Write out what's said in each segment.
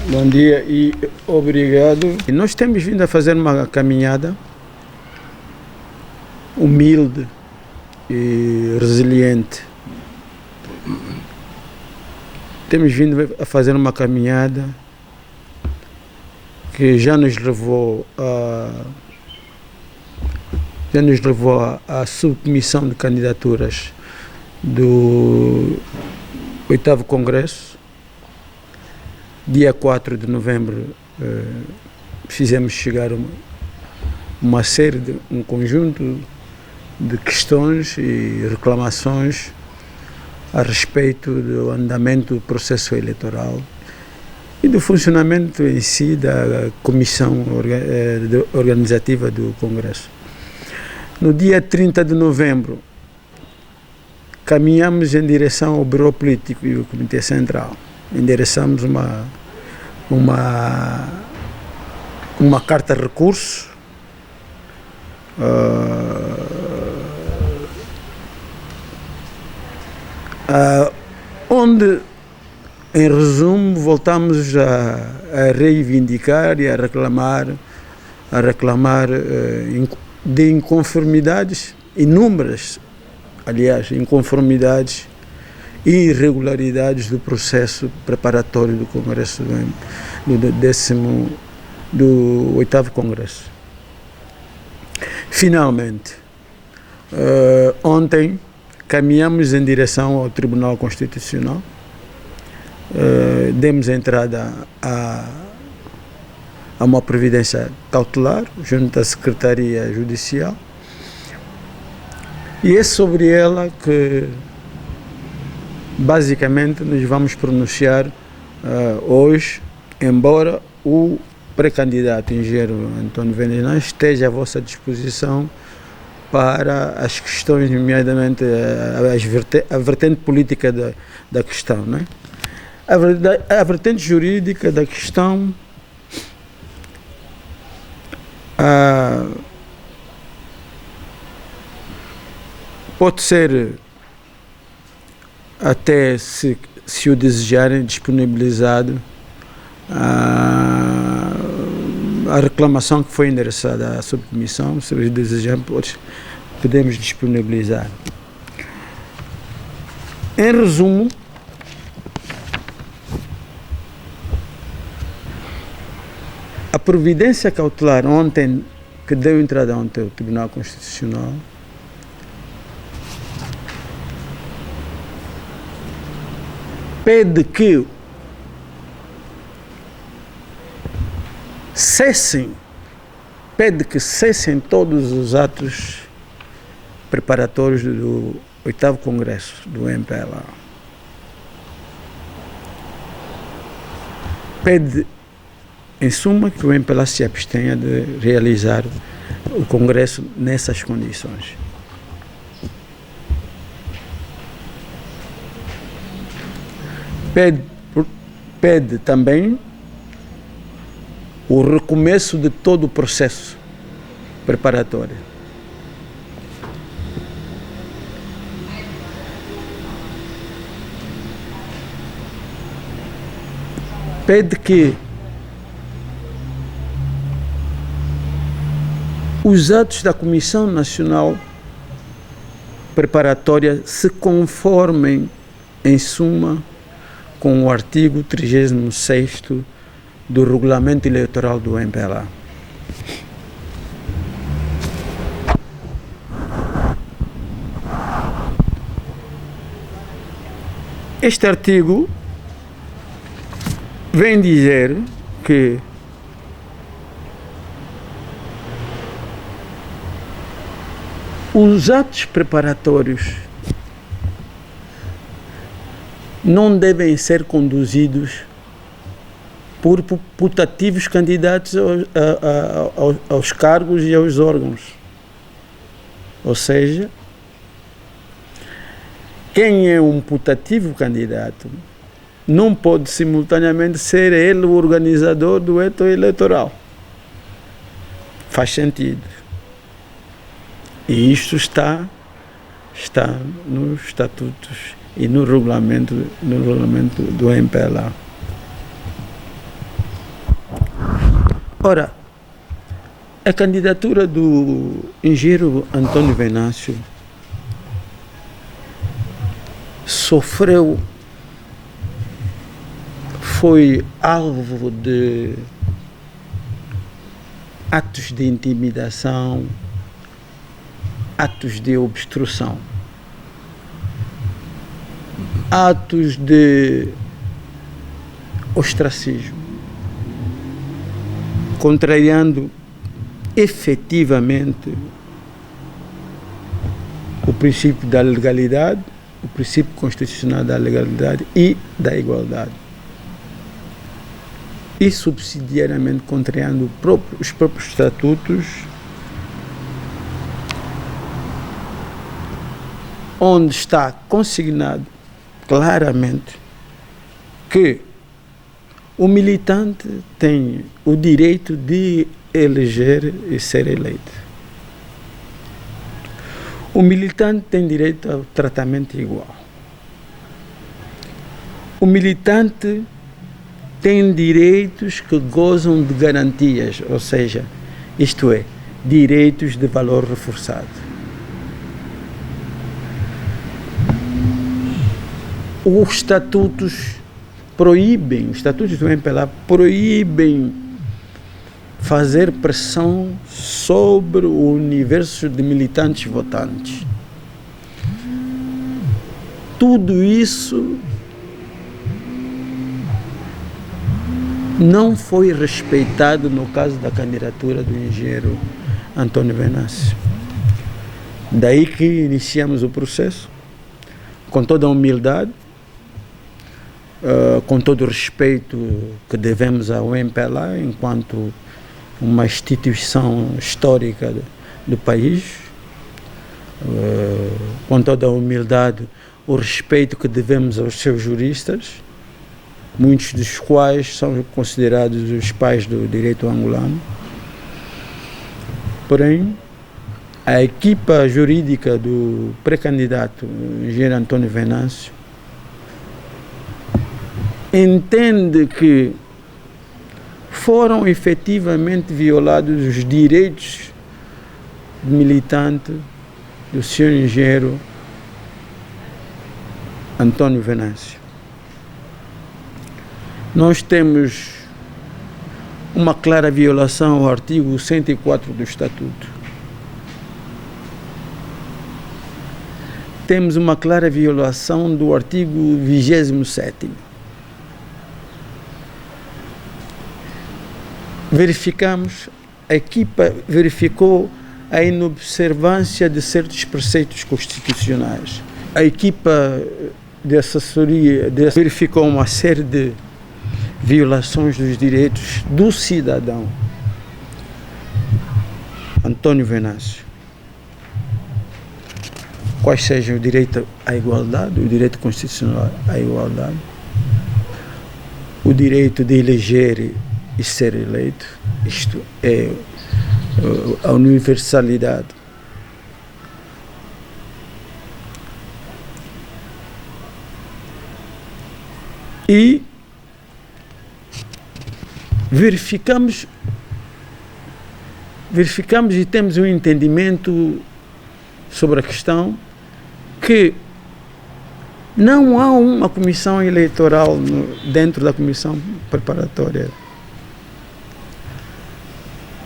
Bom dia e obrigado. E nós temos vindo a fazer uma caminhada humilde e resiliente. Temos vindo a fazer uma caminhada que já nos levou à submissão de candidaturas do 8º Congresso. Dia 4 de novembro fizemos chegar um conjunto de questões e reclamações a respeito do andamento do processo eleitoral e do funcionamento em si da comissão organizativa do Congresso. No dia 30 de novembro, caminhamos em direção ao Bureau Político e ao Comitê Central. Endereçamos uma carta de recurso onde, em resumo, voltamos a reivindicar e a reclamar de inconformidades, inúmeras, aliás, inconformidades e irregularidades do processo preparatório do Congresso do 8º Congresso. Finalmente, ontem caminhamos em direção ao Tribunal Constitucional, demos entrada a uma providência cautelar junto à Secretaria Judicial e é sobre ela que basicamente nos vamos pronunciar hoje, embora o pré-candidato engenheiro António Venenã esteja à vossa disposição para as questões, nomeadamente a vertente política da questão, né? A vertente jurídica da questão pode ser, até se o desejarem, disponibilizado a reclamação que foi endereçada à subcomissão. Se os desejarem, podemos disponibilizar. Em resumo, a providência cautelar ontem, que deu entrada ontem ao Tribunal Constitucional, pede que cessem todos os atos preparatórios do 8º Congresso do MPLA. Pede, em suma, que o MPLA se abstenha de realizar o Congresso nessas condições. Pede também o recomeço de todo o processo preparatório. Pede que os atos da Comissão Nacional Preparatória se conformem, em suma, com o artigo 36º do Regulamento Eleitoral do MPLA. Este artigo vem dizer que os atos preparatórios não devem ser conduzidos por putativos candidatos aos cargos e aos órgãos. Ou seja, quem é um putativo candidato não pode simultaneamente ser ele o organizador do ato eleitoral. Faz sentido. E isto está está nos estatutos e no regulamento do MPLA. Ora, a candidatura do engenheiro Antônio Venâncio foi alvo de atos de intimidação, atos de obstrução, atos de ostracismo, contrariando efetivamente o princípio da legalidade, o princípio constitucional da legalidade e da igualdade. E subsidiariamente contrariando os próprios estatutos, onde está consignado claramente que o militante tem o direito de eleger e ser eleito. O militante tem direito ao tratamento igual. O militante tem direitos que gozam de garantias, ou seja, isto é, direitos de valor reforçado. Os estatutos do MPLA proíbem fazer pressão sobre o universo de militantes votantes. Tudo isso não foi respeitado no caso da candidatura do engenheiro Antônio Venâncio. Daí que iniciamos o processo, com toda a humildade, com todo o respeito que devemos ao MPLA enquanto uma instituição histórica do país, com toda a humildade, o respeito que devemos aos seus juristas, muitos dos quais são considerados os pais do direito angolano. Porém, a equipa jurídica do pré-candidato, o engenheiro Antônio Venâncio, entende que foram efetivamente violados os direitos militantes do senhor engenheiro Antônio Venâncio. Nós temos uma clara violação ao artigo 104 do Estatuto. Temos uma clara violação do artigo 27º. A equipa verificou a inobservância de certos preceitos constitucionais. A equipa de assessoria verificou uma série de violações dos direitos do cidadão Antônio Venâncio. Quais sejam o direito à igualdade, o direito constitucional à igualdade, o direito de eleger e ser eleito, isto é a universalidade. E verificamos e temos um entendimento sobre a questão que não há uma comissão eleitoral dentro da comissão preparatória,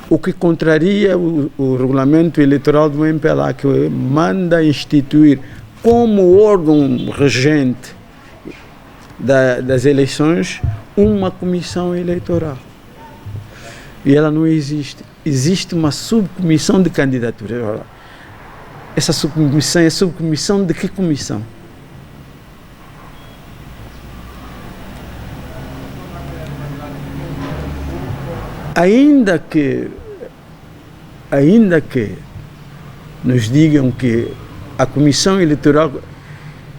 o que contraria o regulamento eleitoral do MPLA, que manda instituir como órgão regente das eleições uma comissão eleitoral. E ela não existe. Existe uma subcomissão de candidatura. Essa subcomissão é subcomissão de que comissão? Ainda que nos digam que a comissão eleitoral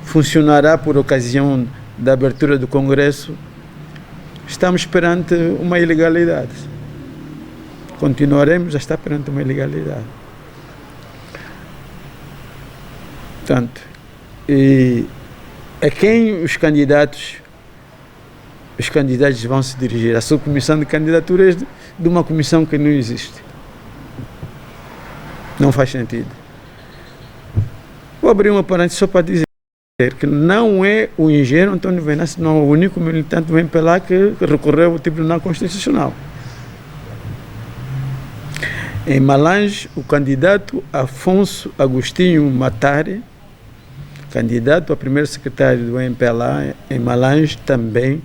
funcionará por ocasião da abertura do Congresso, estamos perante uma ilegalidade. Continuaremos a estar perante uma ilegalidade. Portanto, e a quem os candidatos vão se dirigir? A subcomissão de candidaturas de uma comissão que não existe. Não faz sentido. Vou abrir uma parêntese só para dizer que não é o engenheiro António Venâncio, não é o único militante do MPLA que recorreu ao Tribunal Constitucional. Em Malange, o candidato Afonso Agostinho Matari, candidato a primeiro secretário do MPLA em Malange, também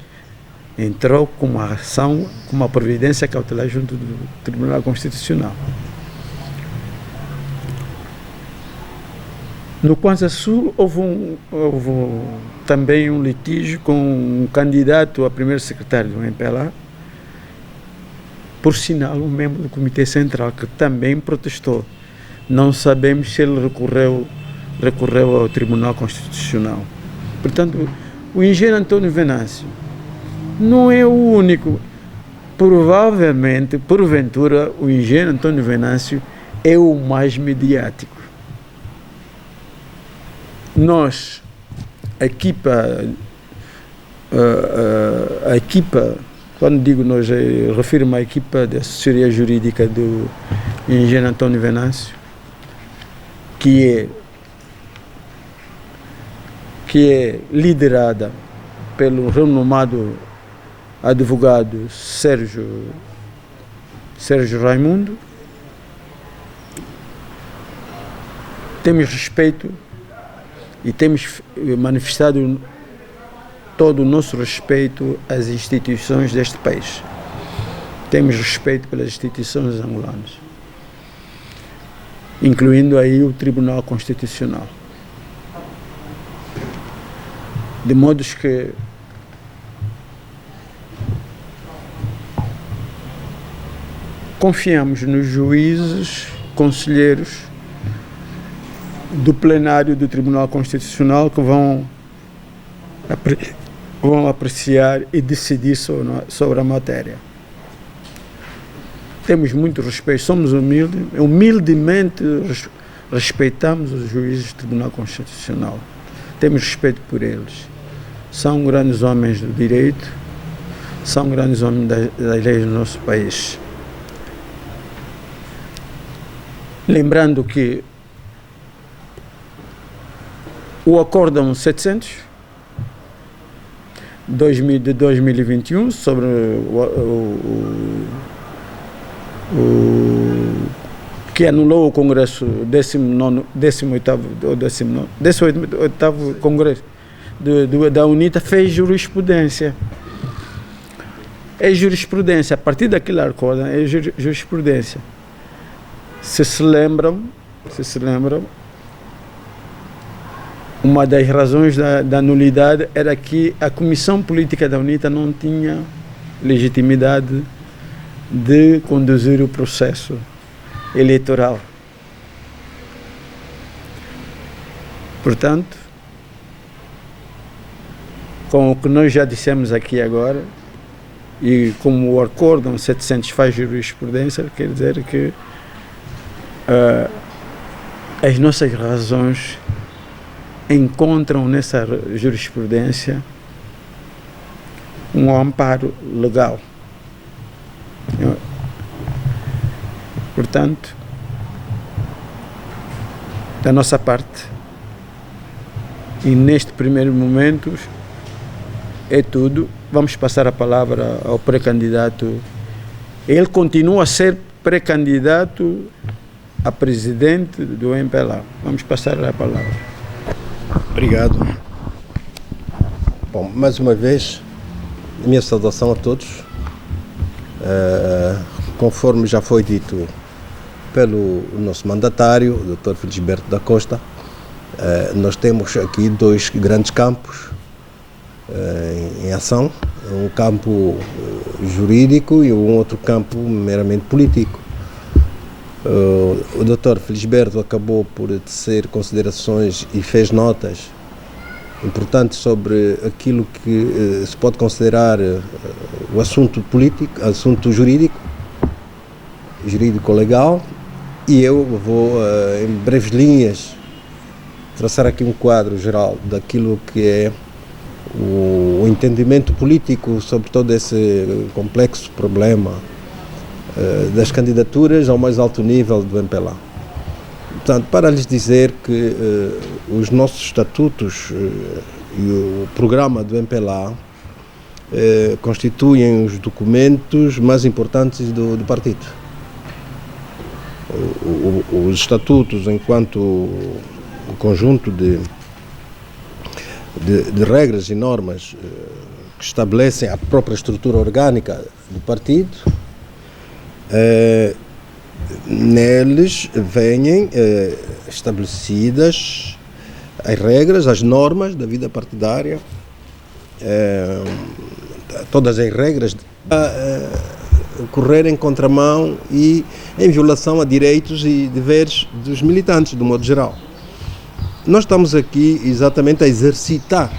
entrou com uma ação, com uma providência cautelar junto do Tribunal Constitucional. No Kwanza Sul, houve também um litígio com um candidato a primeiro secretário do MPLA, por sinal, um membro do Comitê Central, que também protestou. Não sabemos se ele recorreu ao Tribunal Constitucional. Portanto, o engenheiro António Venâncio não é o único. Provavelmente, porventura, o engenheiro António Venâncio é o mais mediático. Nós, a equipa, quando digo nós, refiro-me à equipa da assessoria jurídica do engenheiro António Venâncio, que é liderada pelo renomado advogado Sérgio Raimundo. Temos respeito e temos manifestado todo o nosso respeito às instituições deste país. Temos respeito pelas instituições angolanas, incluindo aí o Tribunal Constitucional. De modo que confiamos nos juízes, conselheiros do plenário do Tribunal Constitucional que vão apreciar e decidir sobre a matéria. Temos muito respeito, somos humildemente respeitamos os juízes do Tribunal Constitucional. Temos respeito por eles. São grandes homens do direito, são grandes homens das leis do nosso país. Lembrando que o Acórdão 700 de 2021 sobre que anulou o Congresso 18º Congresso da UNITA fez jurisprudência. É jurisprudência, a partir daquele acórdão é jurisprudência. Se se lembram, uma das razões da nulidade era que a Comissão Política da UNITA não tinha legitimidade de conduzir o processo eleitoral. Portanto, com o que nós já dissemos aqui agora, e como o Acórdão 700 faz jurisprudência, quer dizer que as nossas razões encontram nessa jurisprudência um amparo legal. Portanto, da nossa parte, e neste primeiro momento é tudo. Vamos passar a palavra ao pré-candidato. Ele continua a ser pré-candidato a presidente do MPLA. Vamos passar a palavra. Obrigado. Bom, mais uma vez, minha saudação a todos. Conforme já foi dito pelo nosso mandatário, o Dr. Felisberto da Costa, nós temos aqui dois grandes campos em ação, um campo jurídico e um outro campo meramente político. O Dr. Felisberto acabou por tecer considerações e fez notas importantes sobre aquilo que se pode considerar o assunto político, assunto jurídico-legal, e eu vou, em breves linhas, traçar aqui um quadro geral daquilo que é o entendimento político sobre todo esse complexo problema das candidaturas ao mais alto nível do MPLA. Portanto, para lhes dizer que os nossos estatutos e o programa do MPLA constituem os documentos mais importantes do partido. Os estatutos, enquanto conjunto de regras e normas que estabelecem a própria estrutura orgânica do partido, neles vêm estabelecidas as regras, as normas da vida partidária, todas as regras correr em contramão e em violação a direitos e deveres dos militantes, do modo geral. Nós estamos aqui exatamente a exercitar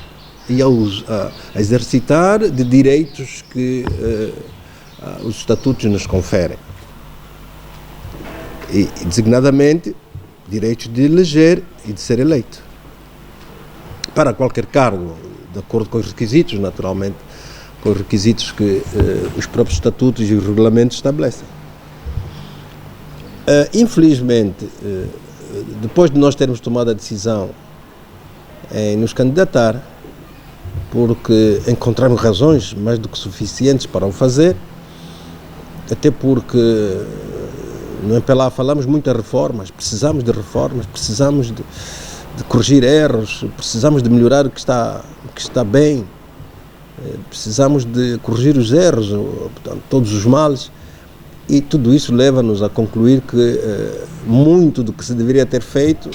a exercitar de direitos que os estatutos nos conferem. E, designadamente, direitos de eleger e de ser eleito. Para qualquer cargo, de acordo com os requisitos, naturalmente, com os requisitos que os próprios estatutos e os regulamentos estabelecem. Infelizmente, depois de nós termos tomado a decisão em nos candidatar, porque encontramos razões mais do que suficientes para o fazer, até porque no MPLA falamos muito de reformas, precisamos de corrigir erros, precisamos de melhorar o que está bem, precisamos de corrigir os erros, portanto, todos os males, e tudo isso leva-nos a concluir que muito do que se deveria ter feito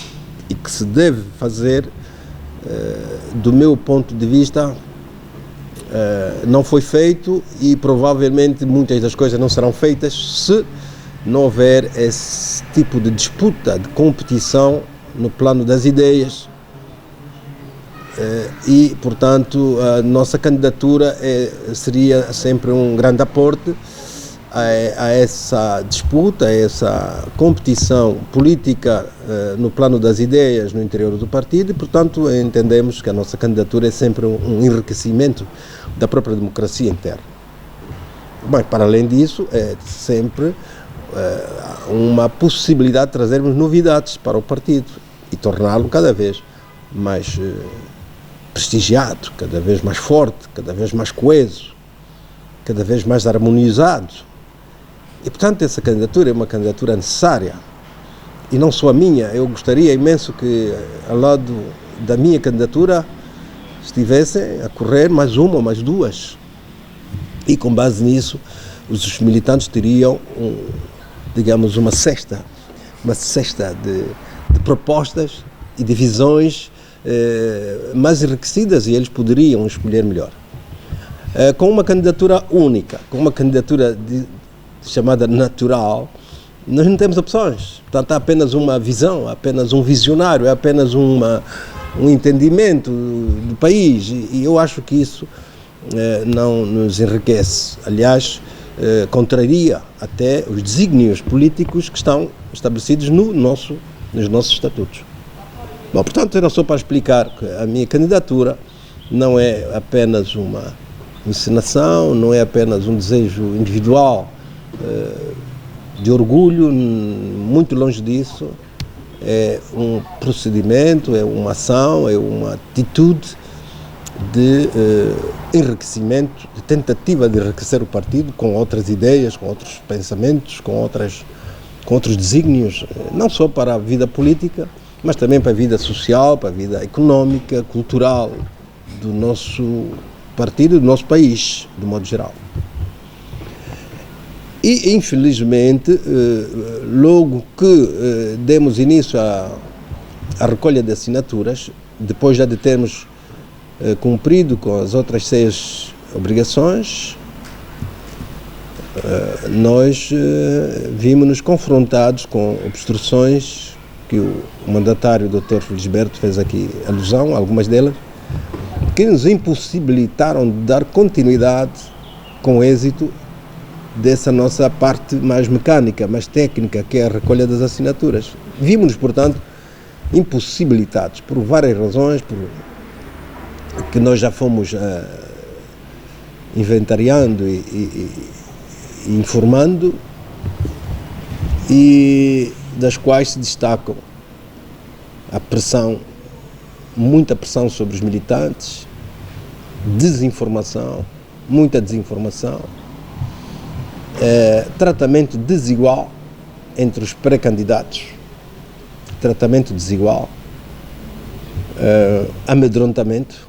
e que se deve fazer, do meu ponto de vista, não foi feito, e provavelmente muitas das coisas não serão feitas se não houver esse tipo de disputa, de competição no plano das ideias, e, portanto, a nossa candidatura seria sempre um grande aporte a essa disputa, a essa competição política no plano das ideias no interior do partido, e, portanto, entendemos que a nossa candidatura é sempre um enriquecimento da própria democracia interna. Bem, para além disso, é sempre uma possibilidade de trazermos novidades para o partido e torná-lo cada vez mais prestigiado, cada vez mais forte, cada vez mais coeso, cada vez mais harmonizado. E, portanto, essa candidatura é uma candidatura necessária. E não só a minha, eu gostaria imenso que, ao lado da minha candidatura, estivessem a correr mais uma ou mais duas. E, com base nisso, os militantes teriam, digamos, uma cesta de propostas e de visões mais enriquecidas, e eles poderiam escolher melhor. Com uma candidatura única, com uma candidatura chamada natural, nós não temos opções. Portanto, há apenas uma visão, apenas um visionário, apenas um entendimento do país, e eu acho que isso não nos enriquece. Aliás, contraria até os desígnios políticos que estão estabelecidos nos nossos estatutos. Bom, portanto, era só para explicar que a minha candidatura não é apenas uma encenação, não é apenas um desejo individual de orgulho, muito longe disso. É um procedimento, é uma ação, é uma atitude de enriquecimento, de tentativa de enriquecer o partido com outras ideias, com outros pensamentos, com outros desígnios, não só para a vida política, mas também para a vida social, para a vida económica, cultural do nosso partido, do nosso país, de modo geral. E, infelizmente, logo que demos início à recolha de assinaturas, depois já de termos cumprido com as outras 6 obrigações, nós vimos-nos confrontados com obstruções que o mandatário, o Dr. Felisberto, fez aqui alusão, algumas delas, que nos impossibilitaram de dar continuidade com êxito dessa nossa parte mais mecânica, mais técnica, que é a recolha das assinaturas. Vimos-nos, portanto, impossibilitados por várias razões, que nós já fomos inventariando e informando, e das quais se destacam a pressão, muita pressão sobre os militantes, desinformação, muita desinformação, tratamento desigual entre os pré-candidatos, tratamento desigual, amedrontamento,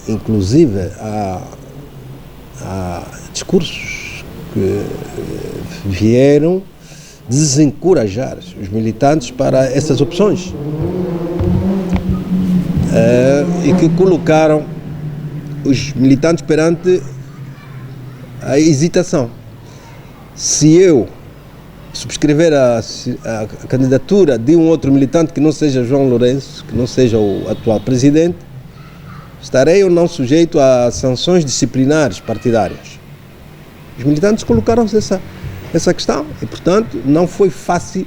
inclusive há discursos que vieram desencorajar os militantes para essas opções, e que colocaram os militantes perante a hesitação. Se eu subscrever a candidatura de um outro militante que não seja João Lourenço, que não seja o atual presidente, estarei ou não sujeito a sanções disciplinares partidárias? Os militantes colocaram-se essa questão e, portanto, não foi fácil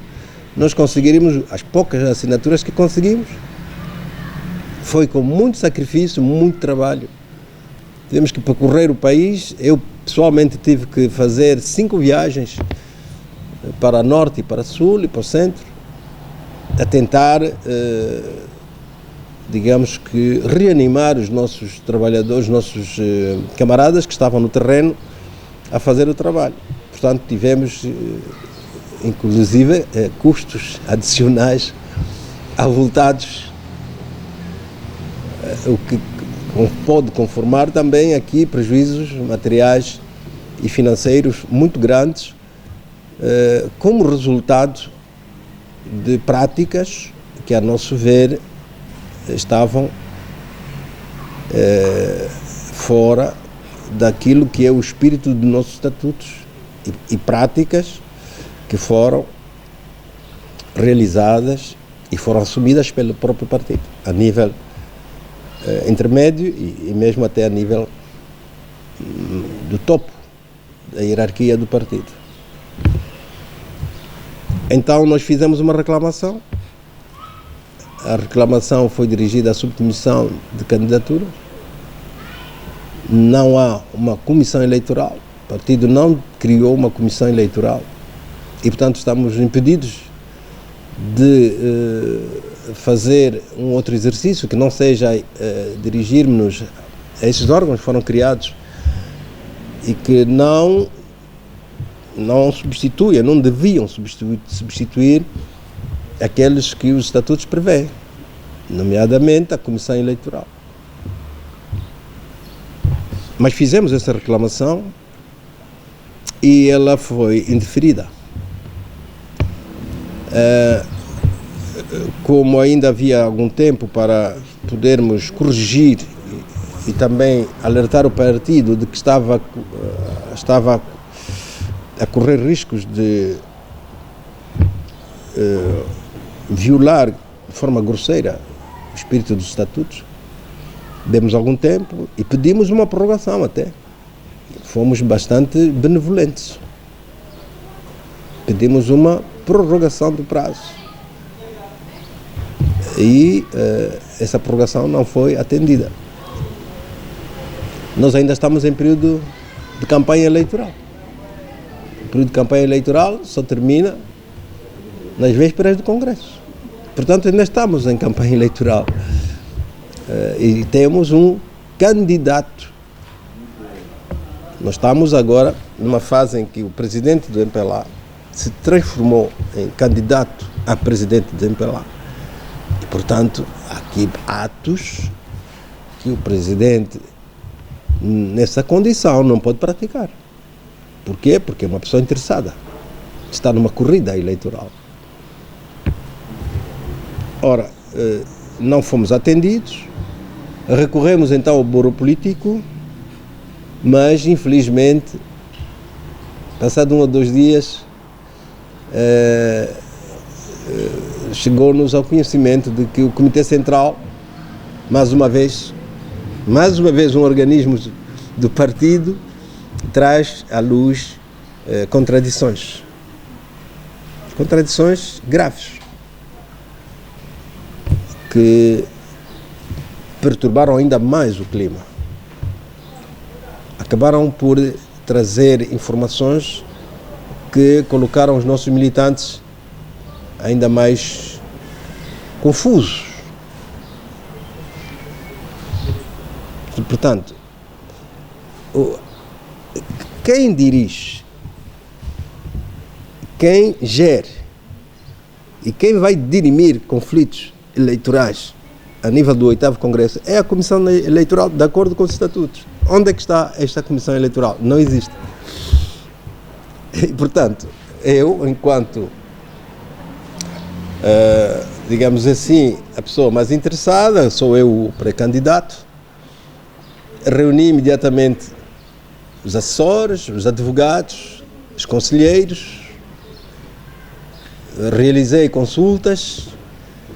nós conseguirmos as poucas assinaturas que conseguimos. Foi com muito sacrifício, muito trabalho. Tivemos que percorrer o país. Eu, pessoalmente, tive que fazer 5 viagens para norte e para sul e para o centro, a tentar, digamos que, reanimar os nossos trabalhadores, os nossos camaradas que estavam no terreno a fazer o trabalho. Portanto, tivemos, inclusive, custos adicionais avultados, o que pode conformar também aqui prejuízos materiais e financeiros muito grandes, como resultado de práticas que, a nosso ver, estavam fora daquilo que é o espírito dos nossos estatutos, e práticas que foram realizadas e foram assumidas pelo próprio partido, a nível intermédio e mesmo até a nível do topo da hierarquia do partido. Então nós fizemos uma reclamação. A reclamação foi dirigida à subcomissão de candidaturas. Não há uma comissão eleitoral. O partido não criou uma comissão eleitoral e, portanto, estamos impedidos de fazer um outro exercício que não seja dirigirmos-nos a esses órgãos que foram criados e que não substituem, não deviam substituir aqueles que os estatutos prevêem, nomeadamente a comissão eleitoral. Mas fizemos essa reclamação e ela foi indeferida. Como ainda havia algum tempo para podermos corrigir e também alertar o partido de que estava a correr riscos de violar de forma grosseira o espírito dos estatutos, demos algum tempo e pedimos uma prorrogação até. Fomos bastante benevolentes. Pedimos uma prorrogação do prazo. E essa prorrogação não foi atendida. Nós ainda estamos em período de campanha eleitoral. O período de campanha eleitoral só termina nas vésperas do Congresso. Portanto, ainda estamos em campanha eleitoral. E temos um candidato. Nós estamos agora numa fase em que o presidente do MPLA se transformou em candidato a presidente do MPLA. E, portanto, há aqui atos que o presidente, nessa condição, não pode praticar. Por quê? Porque é uma pessoa interessada. Está numa corrida eleitoral. Ora, não fomos atendidos, recorremos então ao Boro Político, mas, infelizmente, passado 1 ou 2 dias, chegou-nos ao conhecimento de que o Comitê Central, mais uma vez um organismo do partido, traz à luz contradições graves. que perturbaram ainda mais o clima. Acabaram por trazer informações que colocaram os nossos militantes ainda mais confusos. Portanto, quem dirige, quem gere e quem vai dirimir conflitos eleitorais a nível do 8º Congresso é a Comissão Eleitoral, de acordo com os estatutos. Onde é que está esta Comissão Eleitoral? Não existe. E, portanto, eu, enquanto, digamos assim, a pessoa mais interessada, sou eu o pré-candidato, reuni imediatamente os assessores, os advogados, os conselheiros, realizei consultas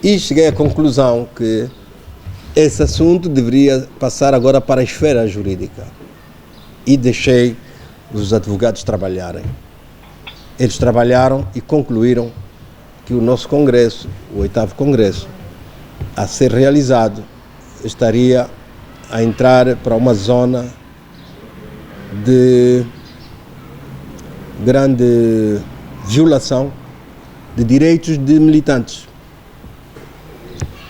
e cheguei à conclusão que esse assunto deveria passar agora para a esfera jurídica. E deixei os advogados trabalharem. Eles trabalharam e concluíram que o nosso Congresso, o 8º Congresso, a ser realizado, estaria a entrar para uma zona de grande violação de direitos de militantes.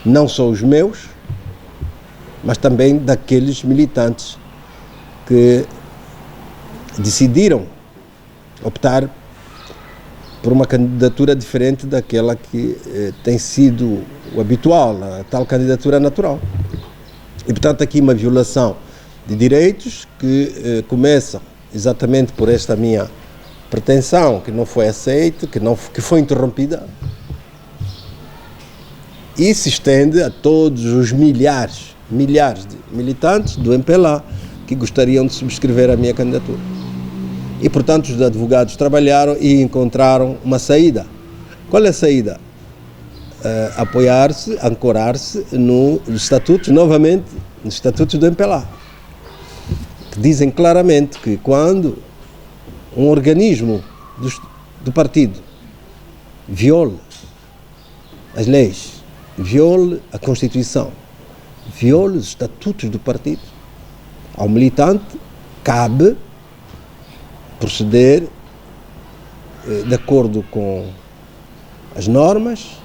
Não só os meus, mas também daqueles militantes que decidiram optar por uma candidatura diferente daquela que tem sido o habitual, a tal candidatura natural. E, portanto, aqui uma violação de direitos que começa exatamente por esta minha pretensão, que não foi aceita, que foi interrompida, e se estende a todos os milhares de militantes do MPLA que gostariam de subscrever a minha candidatura. E, portanto, os advogados trabalharam e encontraram uma saída. Qual é a saída? Apoiar-se, ancorar-se nos estatutos, novamente, nos estatutos do MPLA, que dizem claramente que quando um organismo do partido viola as leis, viola a Constituição, viola os estatutos do partido, ao militante cabe proceder de acordo com as normas,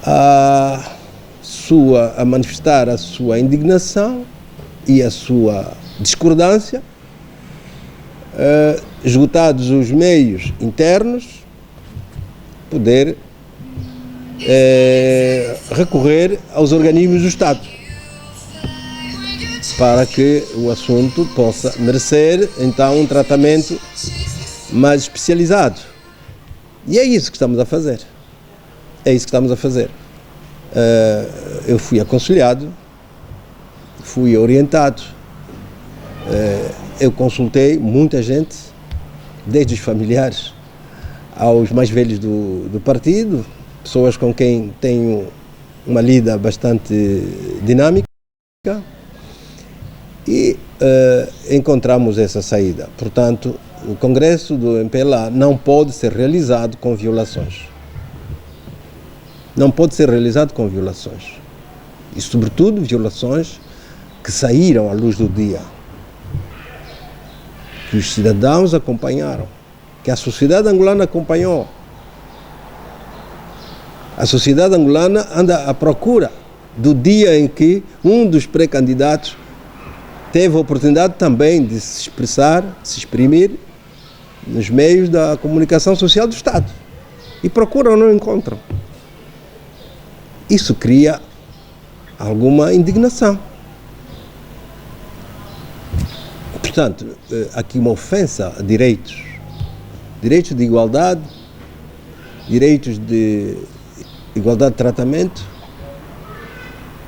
a manifestar a sua indignação e a sua discordância, esgotados os meios internos, poder recorrer aos organismos do Estado para que o assunto possa merecer então um tratamento mais especializado. E é isso que estamos a fazer. É isso que estamos a fazer. Eu fui aconselhado, fui orientado, eu consultei muita gente, desde os familiares aos mais velhos do partido, pessoas com quem tenho uma lida bastante dinâmica, e encontramos essa saída. Portanto, o Congresso do MPLA não pode ser realizado com violações. Não pode ser realizado com violações. E, sobretudo, violações que saíram à luz do dia, que os cidadãos acompanharam, que a sociedade angolana acompanhou. A sociedade angolana anda à procura do dia em que um dos pré-candidatos teve a oportunidade também de se expressar, de se exprimir nos meios da comunicação social do Estado. E procuram, não encontram. Isso cria alguma indignação. Portanto, aqui uma ofensa a direitos. Direitos de igualdade, direitos de igualdade de tratamento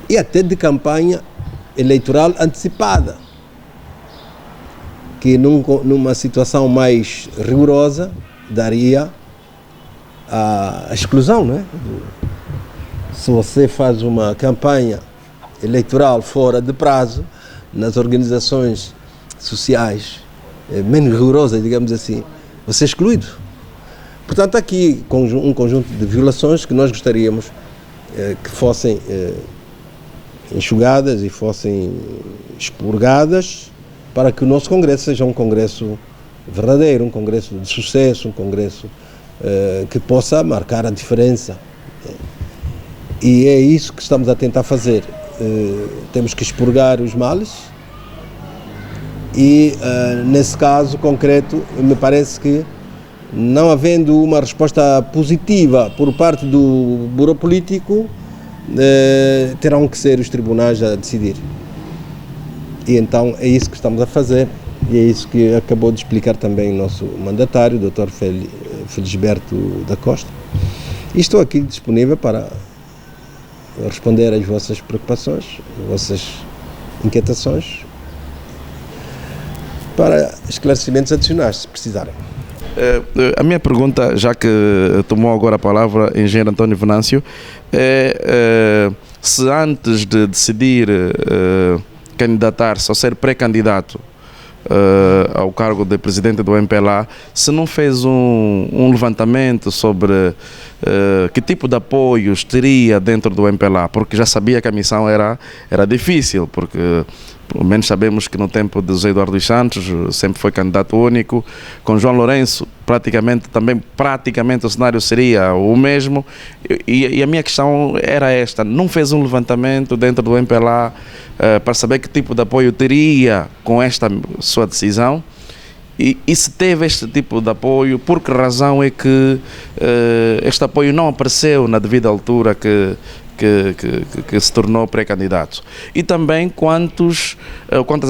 e até de campanha eleitoral antecipada, que numa situação mais rigorosa daria a exclusão, não é? Se você faz uma campanha eleitoral fora de prazo, nas organizações sociais menos rigorosas, digamos assim, você é excluído. Portanto, aqui um conjunto de violações que nós gostaríamos que fossem enxugadas e fossem expurgadas para que o nosso congresso seja um congresso verdadeiro, um congresso de sucesso, um congresso que possa marcar a diferença. E é isso que estamos a tentar fazer. Temos que expurgar os males e, nesse caso concreto, me parece que, não havendo uma resposta positiva por parte do Bureau Político, terão que ser os tribunais a decidir. E então é isso que estamos a fazer, e é isso que acabou de explicar também o nosso mandatário, o Dr. Felisberto da Costa. E estou aqui disponível para responder às vossas preocupações, às vossas inquietações, para esclarecimentos adicionais, se precisarem. A minha pergunta, já que tomou agora a palavra o engenheiro António Venâncio, é se antes de decidir candidatar-se ou ser pré-candidato ao cargo de presidente do MPLA, se não fez um levantamento sobre que tipo de apoios teria dentro do MPLA, porque já sabia que a missão era difícil, porque pelo menos sabemos que no tempo de José Eduardo dos Santos sempre foi candidato único. Com João Lourenço praticamente o cenário seria o mesmo, e a minha questão era esta: não fez um levantamento dentro do MPLA para saber que tipo de apoio teria com esta sua decisão? E se teve este tipo de apoio, por que razão é que este apoio não apareceu na devida altura que se tornou pré-candidato? E também quantas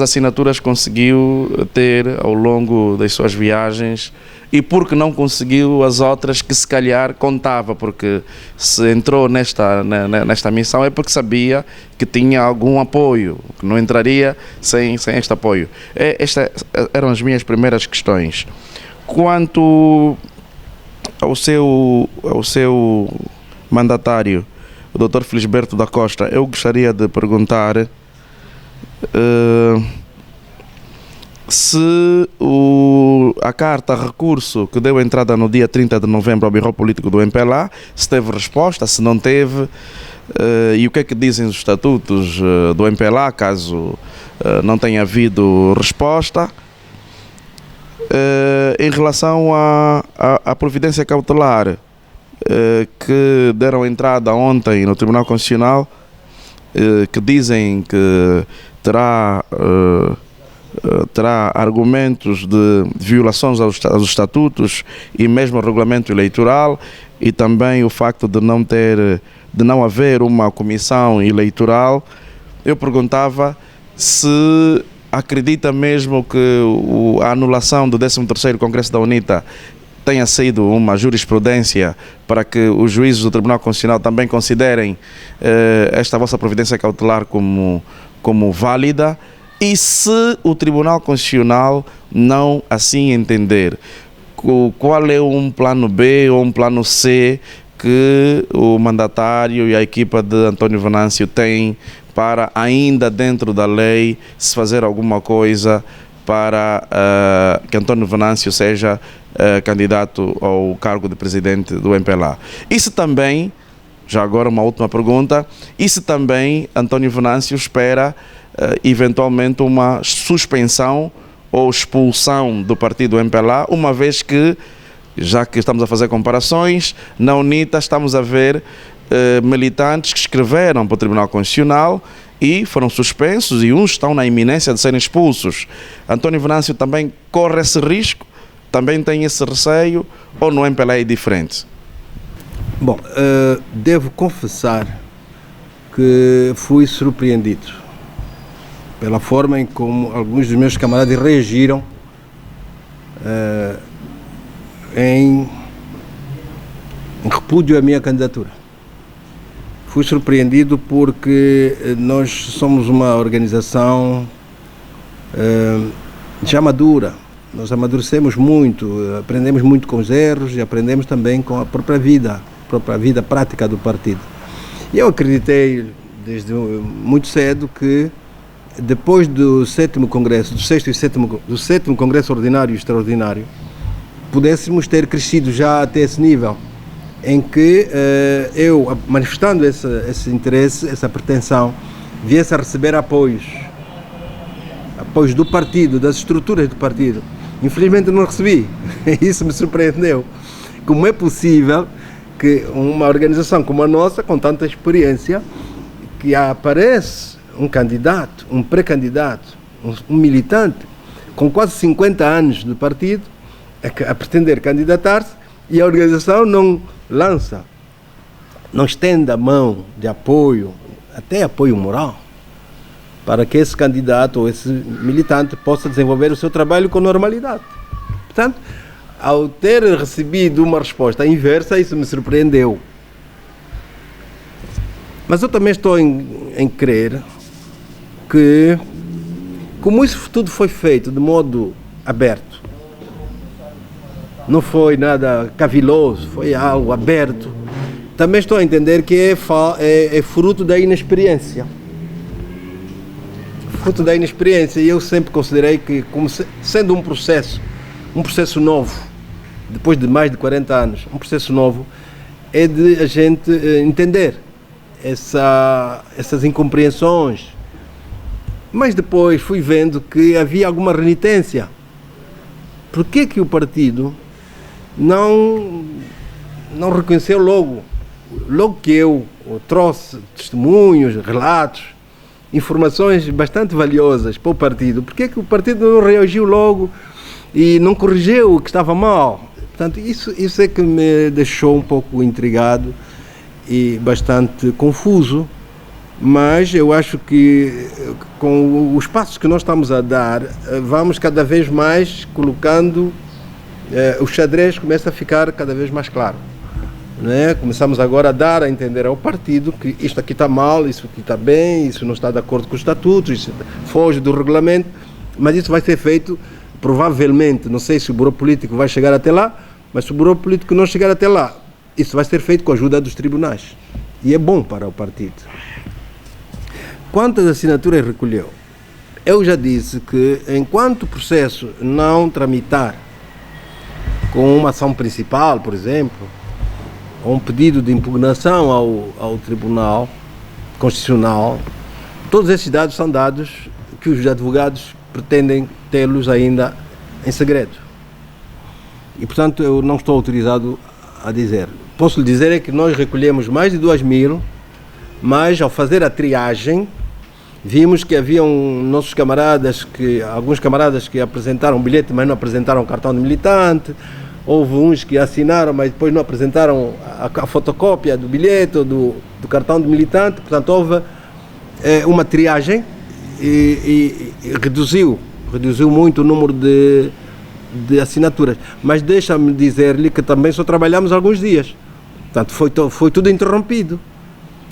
assinaturas conseguiu ter ao longo das suas viagens, e por que não conseguiu as outras que se calhar contava, porque se entrou nesta missão é porque sabia que tinha algum apoio, que não entraria sem este apoio. Estas eram as minhas primeiras questões. Quanto ao seu mandatário, o Dr. Felisberto da Costa, eu gostaria de perguntar se a carta recurso que deu entrada no dia 30 de novembro ao Bureau Político do MPLA, se teve resposta, se não teve, e o que é que dizem os estatutos do MPLA, caso não tenha havido resposta. Em relação à providência cautelar que deram entrada ontem no Tribunal Constitucional, que dizem que terá argumentos de violações aos estatutos e mesmo ao regulamento eleitoral, e também o facto de não haver uma comissão eleitoral. Eu perguntava se acredita mesmo que a anulação do 13º Congresso da UNITA tenha sido uma jurisprudência para que os juízes do Tribunal Constitucional também considerem esta vossa providência cautelar como válida, e se o Tribunal Constitucional não assim entender, qual é um plano B ou um plano C que o mandatário e a equipa de António Venâncio têm para, ainda dentro da lei, se fazer alguma coisa para que António Venâncio seja candidato ao cargo de presidente do MPLA. E se também, já agora uma última pergunta, e se também António Venâncio espera eventualmente uma suspensão ou expulsão do partido MPLA, uma vez que, já que estamos a fazer comparações, na UNITA estamos a ver militantes que escreveram para o Tribunal Constitucional e foram suspensos, e uns estão na iminência de serem expulsos. António Venâncio também corre esse risco? Também tem esse receio? Ou no MPLA é diferente? Bom, devo confessar que fui surpreendido pela forma em como alguns dos meus camaradas reagiram em repúdio à minha candidatura. Fui surpreendido porque nós somos uma organização já madura. Nós amadurecemos muito, aprendemos muito com os erros e aprendemos também com a própria vida prática do partido. E eu acreditei desde muito cedo que depois do 7º Congresso, do 6º e 7º Congresso Ordinário e Extraordinário, pudéssemos ter crescido já até esse nível. em que eu, manifestando esse interesse, essa pretensão, viesse a receber apoios do partido, das estruturas do partido. Infelizmente não recebi. Isso me surpreendeu. Como é possível que uma organização como a nossa, com tanta experiência, que aparece um candidato, um pré-candidato, um militante, com quase 50 anos de partido, a pretender candidatar-se, e a organização não lança, não estende a mão de apoio, até apoio moral, para que esse candidato ou esse militante possa desenvolver o seu trabalho com normalidade. Portanto, ao ter recebido uma resposta inversa, isso me surpreendeu. Mas eu também estou em crer que, como isso tudo foi feito de modo aberto, não foi nada caviloso, foi algo aberto, também estou a entender que é fruto da inexperiência. Fruto da inexperiência, e eu sempre considerei que, como sendo um processo novo, depois de mais de 40 anos, um processo novo, é de a gente entender essas incompreensões. Mas depois fui vendo que havia alguma renitência. Por que o partido não reconheceu logo que eu trouxe testemunhos, relatos, informações bastante valiosas para o partido? Por que o partido não reagiu logo e não corrigiu o que estava mal? Portanto, isso é que me deixou um pouco intrigado e bastante confuso, mas eu acho que com os passos que nós estamos a dar, vamos cada vez mais colocando, o xadrez começa a ficar cada vez mais claro. Né? Começamos agora a dar a entender ao partido que isto aqui está mal, isso aqui está bem, isso não está de acordo com os estatutos, isso foge do regulamento, mas isso vai ser feito provavelmente, não sei se o Bureau Político vai chegar até lá, mas se o Bureau Político não chegar até lá, isso vai ser feito com a ajuda dos tribunais. E é bom para o partido. Quantas assinaturas recolheu? Eu já disse que enquanto o processo não tramitar com uma ação principal, por exemplo, ou um pedido de impugnação ao Tribunal Constitucional, todos esses dados são dados que os advogados pretendem tê-los ainda em segredo. E, portanto, eu não estou autorizado a dizer. Posso lhe dizer é que nós recolhemos mais de 2.000, mas ao fazer a triagem, vimos que haviam alguns camaradas que apresentaram bilhete, mas não apresentaram cartão de militante. Houve uns que assinaram, mas depois não apresentaram a fotocópia do bilhete ou do cartão de militante. Portanto, houve uma triagem e reduziu muito o número de assinaturas. Mas deixa-me dizer-lhe que também só trabalhamos alguns dias. Portanto, foi tudo interrompido.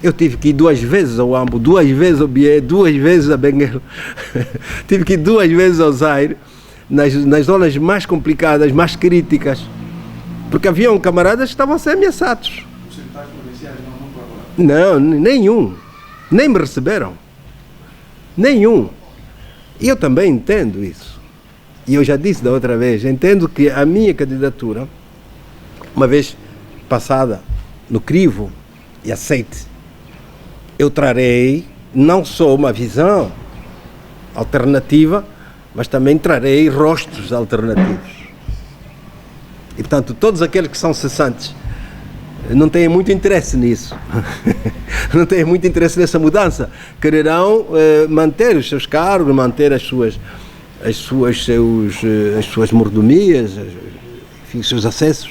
Eu tive que ir 2 vezes ao Ambo, 2 vezes ao Bié, 2 vezes a Benguelo. Tive que ir 2 vezes ao Zaire, nas zonas mais complicadas, mais críticas. Porque haviam camaradas que estavam a ser ameaçados. Os secretários provinciais não, nenhum. Nem me receberam. Nenhum. E eu também entendo isso. E eu já disse da outra vez, entendo que a minha candidatura, uma vez passada no crivo e aceite, eu trarei não só uma visão alternativa, mas também trarei rostos alternativos. E, portanto, todos aqueles que são cessantes não têm muito interesse nisso. Não têm muito interesse nessa mudança. Quererão manter os seus cargos, manter as suas mordomias, enfim, os seus acessos.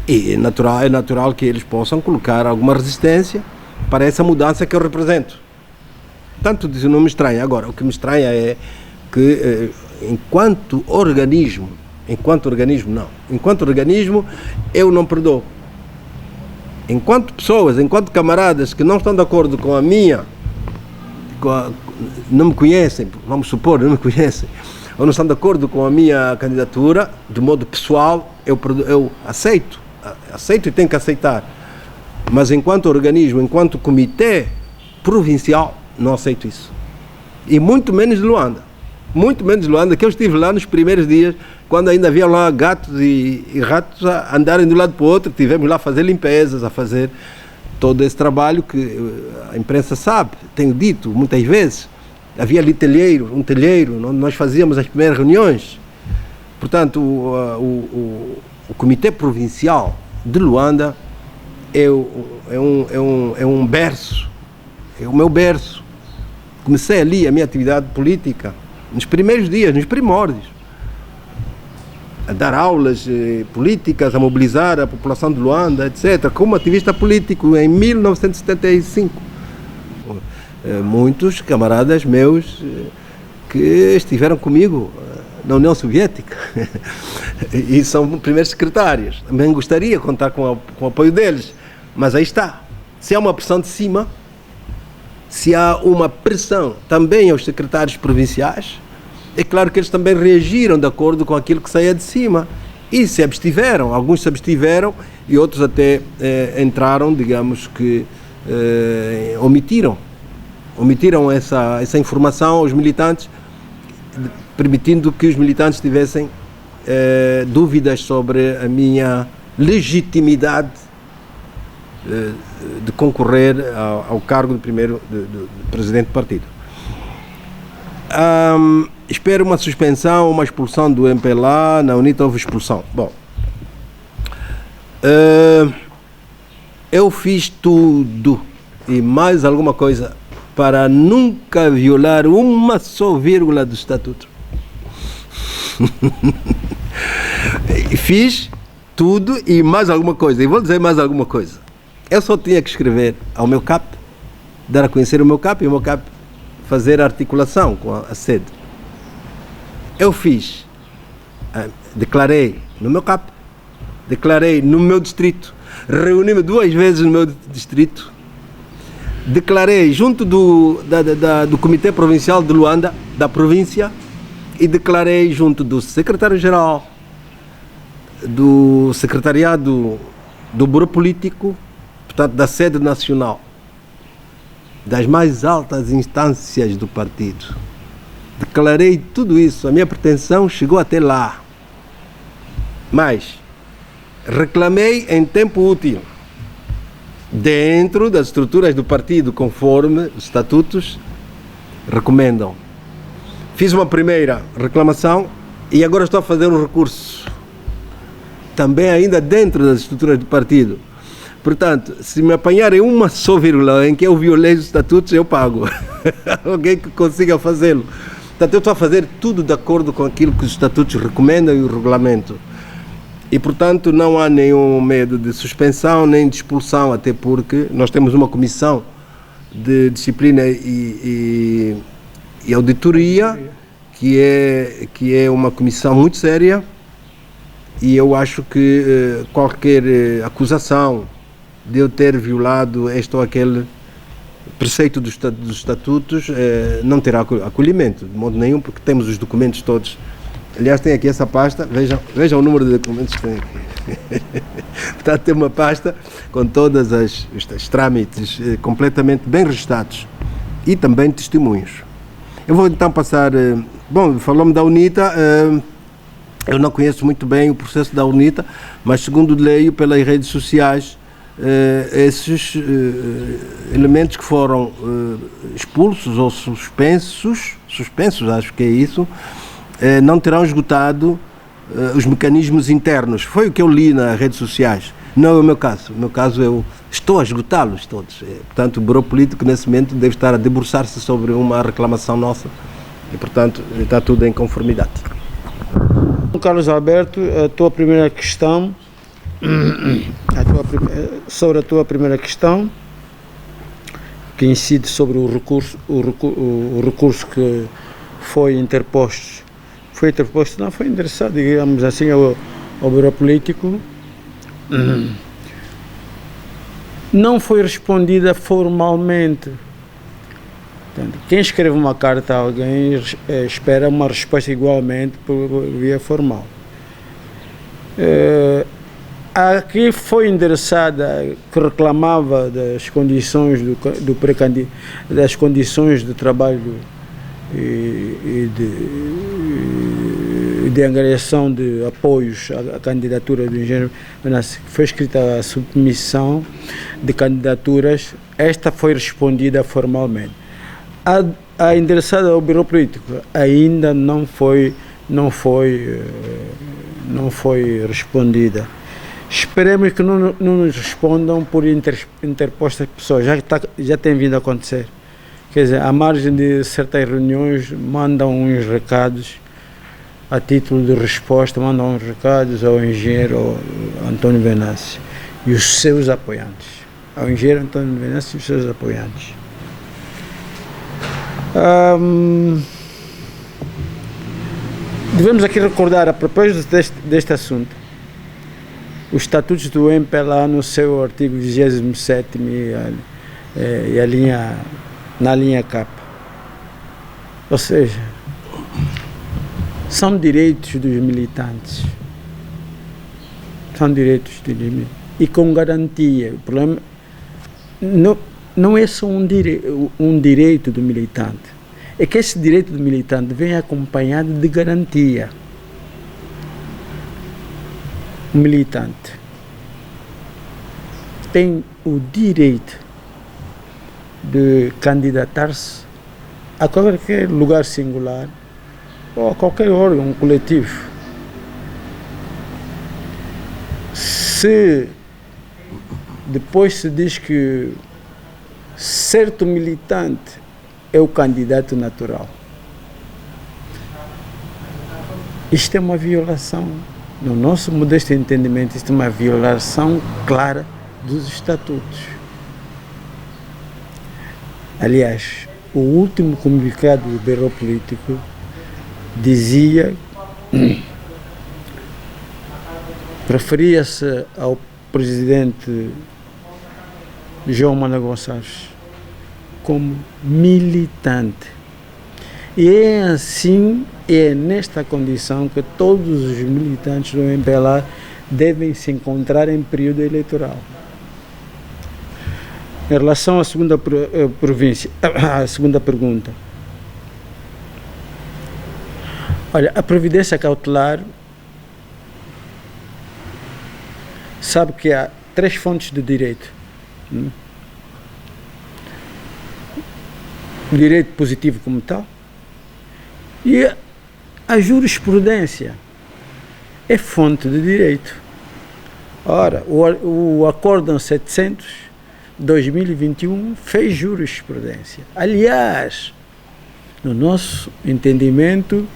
E é natural que eles possam colocar alguma resistência para essa mudança que eu represento. Tanto isso não me estranha. Agora, o que me estranha é que, enquanto organismo, eu não perdoo. Enquanto pessoas, enquanto camaradas que não estão de acordo com a minha, não me conhecem, vamos supor, não me conhecem, ou não estão de acordo com a minha candidatura, de modo pessoal, eu aceito e tenho que aceitar. Mas enquanto organismo, enquanto comitê provincial, não aceito isso. E muito menos de Luanda. muito menos Luanda, que eu estive lá nos primeiros dias, quando ainda havia lá gatos e ratos a andarem de um lado para o outro. Tivemos lá a fazer limpezas, a fazer todo esse trabalho que a imprensa sabe, tenho dito muitas vezes. Havia ali um telheiro, onde nós fazíamos as primeiras reuniões. Portanto, o Comitê Provincial de Luanda é um berço, é o meu berço. Comecei ali a minha atividade política, nos primeiros dias, nos primórdios, a dar aulas políticas, a mobilizar a população de Luanda, etc., como ativista político em 1975. Muitos camaradas meus que estiveram comigo na União Soviética e são primeiros secretários. Também gostaria de contar com o apoio deles, mas aí está. Se há uma pressão de cima, se há uma pressão também aos secretários provinciais, é claro que eles também reagiram de acordo com aquilo que saía de cima e se abstiveram. Alguns se abstiveram e outros até entraram, digamos que omitiram essa informação aos militantes, permitindo que os militantes tivessem dúvidas sobre a minha legitimidade de concorrer ao cargo de presidente do partido. Espero uma suspensão, uma expulsão do MPLA. Na UNITA houve expulsão. Bom, eu fiz tudo e mais alguma coisa para nunca violar uma só vírgula do estatuto. Fiz tudo e mais alguma coisa. E vou dizer mais alguma coisa. Eu só tinha que escrever ao meu CAP, dar a conhecer o meu CAP e o meu CAP fazer a articulação com a sede. Eu fiz, declarei no meu CAP, declarei no meu distrito, reuni-me 2 vezes no meu distrito, declarei junto do Comitê Provincial de Luanda, da província, e declarei junto do secretário-geral, do secretariado do Bureau Político, portanto da sede nacional, das mais altas instâncias do partido. Declarei tudo isso, a minha pretensão chegou até lá. Mas reclamei em tempo útil, dentro das estruturas do partido, conforme os estatutos recomendam. Fiz uma primeira reclamação e agora estou a fazer um recurso, também ainda dentro das estruturas do partido. Portanto, se me apanharem uma só vírgula em que eu violei os estatutos, eu pago. Alguém que consiga fazê-lo. Portanto, eu estou a fazer tudo de acordo com aquilo que os estatutos recomendam e o regulamento. E, portanto, não há nenhum medo de suspensão nem de expulsão, até porque nós temos uma comissão de disciplina e auditoria, que é uma comissão muito séria, e eu acho que qualquer acusação de eu ter violado este ou aquele preceito dos estatutos não terá acolhimento, de modo nenhum, porque temos os documentos todos. Aliás, tem aqui essa pasta, vejam o número de documentos que tem aqui. Portanto, tem uma pasta com todos os trâmites completamente bem registrados e também testemunhos. Eu vou então passar... Bom, falou-me da UNITA, eu não conheço muito bem o processo da UNITA, mas segundo leio pelas redes sociais, esses elementos que foram expulsos ou suspensos, acho que é isso, não terão esgotado os mecanismos internos. Foi o que eu li nas redes sociais. Não é o meu caso. O meu caso, eu estou a esgotá-los todos. Portanto, o Bureau Político, nesse momento, deve estar a debruçar-se sobre uma reclamação nossa e, portanto, está tudo em conformidade. Carlos Alberto, a tua primeira questão, sobre a tua primeira questão, que incide sobre o recurso que foi interposto, não foi endereçado, digamos assim, ao Bureau Político, não foi respondida formalmente. Portanto, quem escreve uma carta a alguém espera uma resposta igualmente por via formal. A que foi endereçada, que reclamava das condições das condições de trabalho e de angariação de apoios à candidatura do engenheiro Venâncio, foi escrita a submissão de candidaturas. Esta foi respondida formalmente. A endereçada ao Bureau Político ainda não foi respondida. Esperemos que não nos respondam por interpostas pessoas, já tem vindo a acontecer. Quer dizer, à margem de certas reuniões, mandam uns recados, a título de resposta, mandam uns recados ao engenheiro Antônio Venâncio e os seus apoiantes. Ao engenheiro Antônio Venâncio e os seus apoiantes. Devemos aqui recordar, a propósito deste assunto, os estatutos do MPLA no seu artigo 27º e na linha K. Ou seja, são direitos dos militantes. São direitos dos militantes. E com garantia. O problema não é só um direito do militante. É que esse direito do militante vem acompanhado de garantia. O militante tem o direito de candidatar-se a qualquer lugar singular ou a qualquer órgão coletivo. Se depois se diz que certo militante é o candidato natural, isto é uma violação. No nosso modesto entendimento, isto é uma violação clara dos estatutos. Aliás, o último comunicado do Bureau Político dizia, referia-se ao presidente João Manuel Gonçalves como militante. E é assim, é nesta condição que todos os militantes do MPLA devem se encontrar em período eleitoral. Em relação à segunda província, à segunda pergunta. Olha, a providência cautelar, sabe que há 3 fontes de direito. O direito positivo como tal, e a jurisprudência é fonte de direito. Ora, o Acórdão 700/2021 fez jurisprudência. Aliás, no nosso entendimento,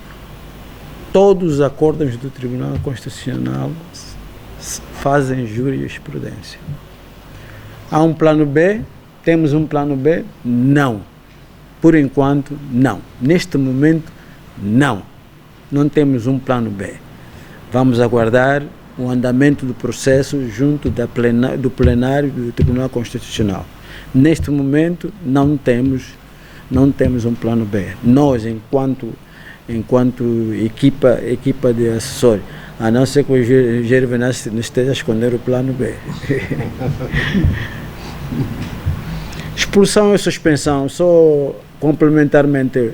todos os acórdãos do Tribunal Constitucional fazem jurisprudência. Há um plano B? Temos um plano B? Não. Por enquanto, não. Neste momento, não. Não temos um plano B. Vamos aguardar o andamento do processo junto do plenário do Tribunal Constitucional. Neste momento, não temos um plano B. Nós, enquanto equipa de assessores, a não ser que o engenheiro Venâncio esteja a esconder o plano B. Expulsão e suspensão, só complementarmente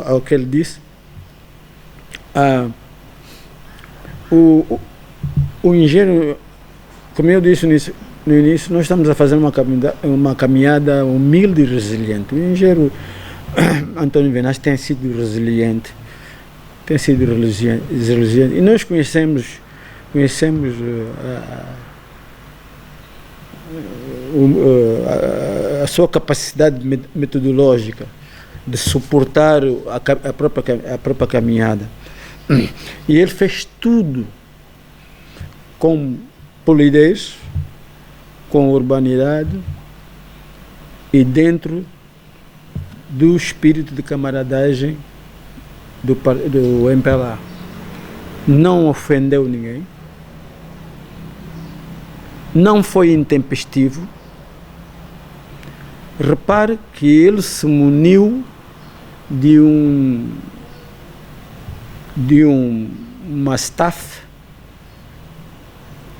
ao que ele disse, o engenheiro, como eu disse no início, nós estamos a fazer uma caminhada humilde e resiliente. O engenheiro Antônio Venâncio tem sido resiliente, e nós conhecemos a sua capacidade metodológica de suportar a própria caminhada. E ele fez tudo com polidez, com urbanidade e dentro do espírito de camaradagem do MPLA. Não ofendeu ninguém, não foi intempestivo. Repare que ele se muniu de uma staff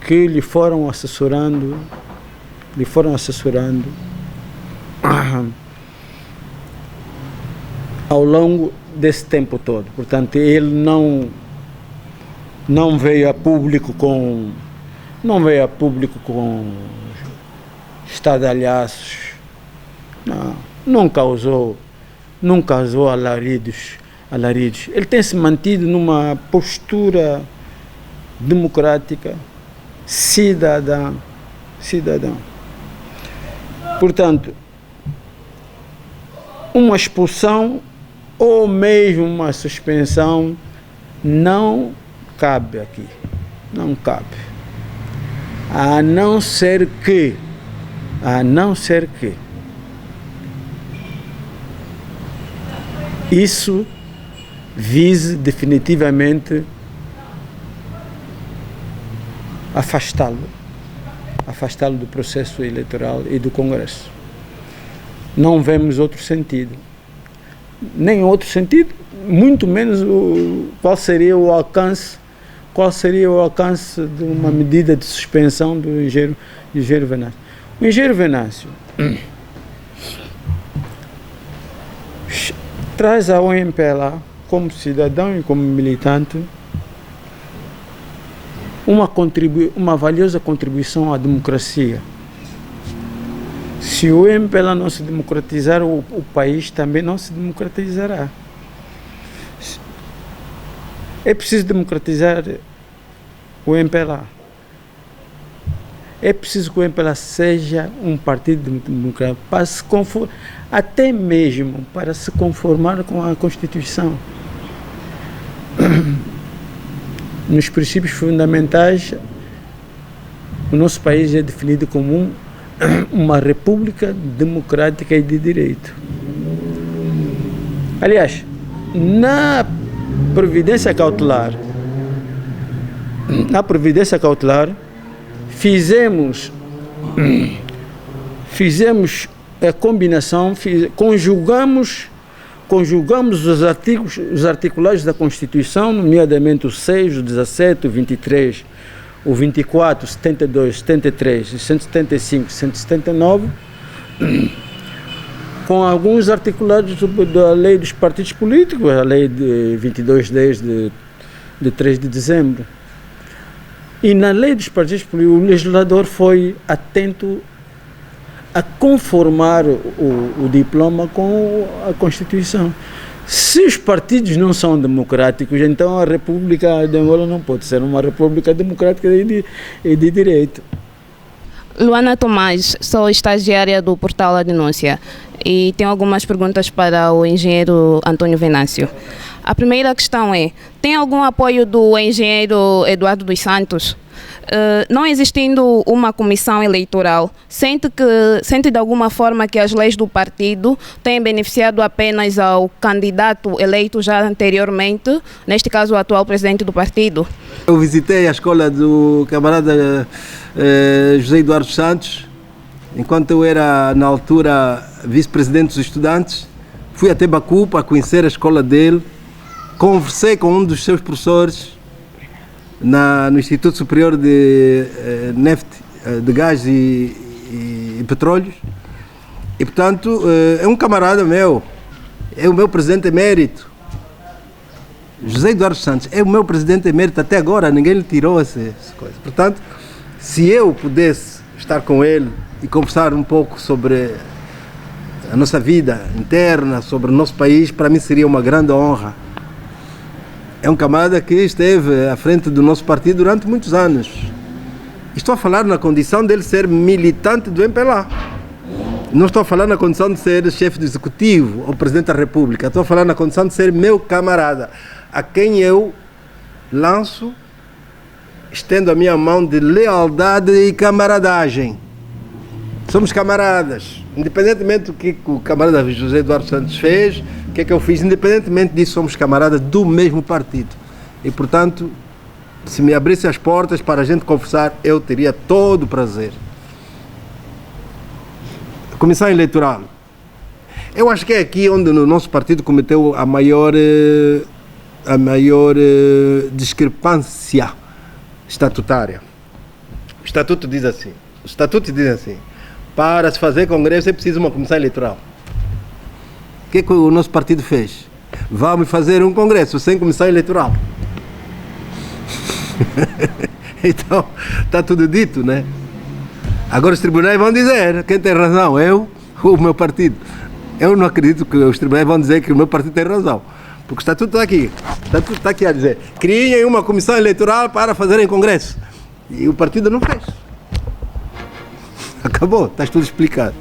que lhe foram assessorando ao longo desse tempo todo. Portanto, ele não veio a público com estadalhaços, não causou alaridos. Ele tem se mantido numa postura democrática, cidadã. Portanto, uma expulsão ou mesmo uma suspensão não cabe aqui. Não cabe. A não ser que isso vise definitivamente afastá-lo do processo eleitoral e do Congresso. Não vemos outro sentido. Nem outro sentido, muito menos qual seria o alcance de uma medida de suspensão do engenheiro Venâncio. O engenheiro Venâncio traz ao MPLA, como cidadão e como militante, uma valiosa contribuição à democracia. Se o MPLA não se democratizar, o país também não se democratizará. É preciso democratizar o MPLA. É preciso que o MPLA seja um partido democrático, até mesmo para se conformar com a Constituição. Nos princípios fundamentais, o nosso país é definido como uma república democrática e de direito. Aliás, na Previdência Cautelar, fizemos a combinação, conjugamos os articulados da Constituição, nomeadamente o 6, o 17, o 23, o 24, o 72, 73, o 175, 179, com alguns articulados da lei dos partidos políticos, a lei de 22/10 de 3 de dezembro. E na lei dos partidos políticos, o legislador foi atento a conformar o diploma com a Constituição. Se os partidos não são democráticos, então a República de Angola não pode ser uma república democrática e de direito. Luana Tomás, sou estagiária do portal A Denúncia e tenho algumas perguntas para o engenheiro Antônio Venâncio. A primeira questão é: tem algum apoio do engenheiro Eduardo dos Santos? Não existindo uma comissão eleitoral, sente de alguma forma que as leis do partido têm beneficiado apenas ao candidato eleito já anteriormente, neste caso o atual presidente do partido? Eu visitei a escola do camarada José Eduardo Santos, enquanto eu era, na altura, vice-presidente dos estudantes. Fui até Baku para conhecer a escola dele, conversei com um dos seus professores no Instituto Superior de Neft, de Gás e Petróleos, e portanto é um camarada meu, é o meu presidente emérito. José Eduardo Santos é o meu presidente emérito até agora, ninguém lhe tirou essa coisa. Portanto, se eu pudesse estar com ele e conversar um pouco sobre a nossa vida interna, sobre o nosso país, para mim seria uma grande honra. É um camarada que esteve à frente do nosso partido durante muitos anos. Estou a falar na condição dele ser militante do MPLA. Não estou a falar na condição de ser chefe do executivo ou presidente da República. Estou a falar na condição de ser meu camarada, a quem eu lanço, estendo a minha mão de lealdade e camaradagem. Somos camaradas. Independentemente do que o camarada José Eduardo Santos fez, o que é que eu fiz, independentemente disso, somos camaradas do mesmo partido. E, portanto, se me abrisse as portas para a gente conversar, eu teria todo o prazer. Comissão Eleitoral. Eu acho que é aqui onde o nosso partido cometeu a maior discrepância estatutária. O estatuto diz assim, para se fazer congresso é preciso uma comissão eleitoral. que é que o nosso partido fez? Vamos fazer um congresso sem comissão eleitoral. Então, está tudo dito, né? Agora os tribunais vão dizer quem tem razão, eu ou o meu partido. Eu não acredito que os tribunais vão dizer que o meu partido tem razão. Porque o estatuto está aqui. O estatuto está aqui a dizer: criem uma comissão eleitoral para fazerem congresso. E o partido não fez. Acabou, está tudo explicado.